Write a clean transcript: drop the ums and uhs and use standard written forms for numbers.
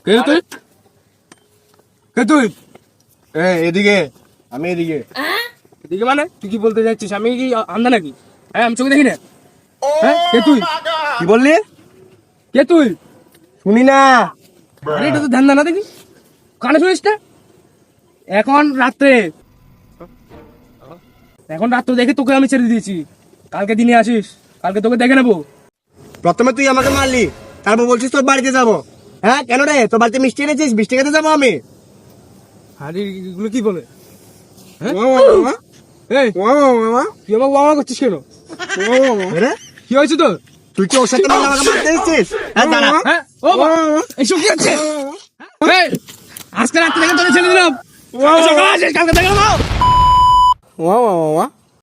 কে তুই? কে তুই? এদিকে, আমি এদিকে। এদিকে মানে তুই কি বলতে চাচ্ছিস? আমি কি আন্ধা নাকি? হ্যাঁ, আমি চোখে দেখি না। হ্যাঁ, কে তুই? কি বললি? কে তুই? শুনি না। আরে এটা তো ধ্যান না দেখি, কানে শুনিস না? এখন রাত্রে, দেখে তোকে আমি ছেড়ে দিয়েছি। কালকে দিনে আসিস, কালকে তোকে দেখে নেবো। প্রথমে তুই আমাকে মারলি, তারপর বলছিস তোর বাড়িতে যাবো। হ্যাঁ কেন রে, তোর বাড়িতে মিষ্টি এনেছিস, মিষ্টি খেতে যাবো আমি। আরে এগুলো কি বলে? হ্যাঁ? মামা, এই মামা, তুই আমাকে বাবা করছিস কেন? আরে কি হয়েছে তোর? তুই কি ওর সাথে মিলে আমাকে মারতে এসেছিস? হ্যাঁ দাঁড়া। হ্যাঁ, ও বাবা, এইসব কি হচ্ছে? এই, আজকে রাত্রে থেকে তোকে ছেড়ে দিলাম। সকালে আসিস, কালকে দেখে নেবো। মামা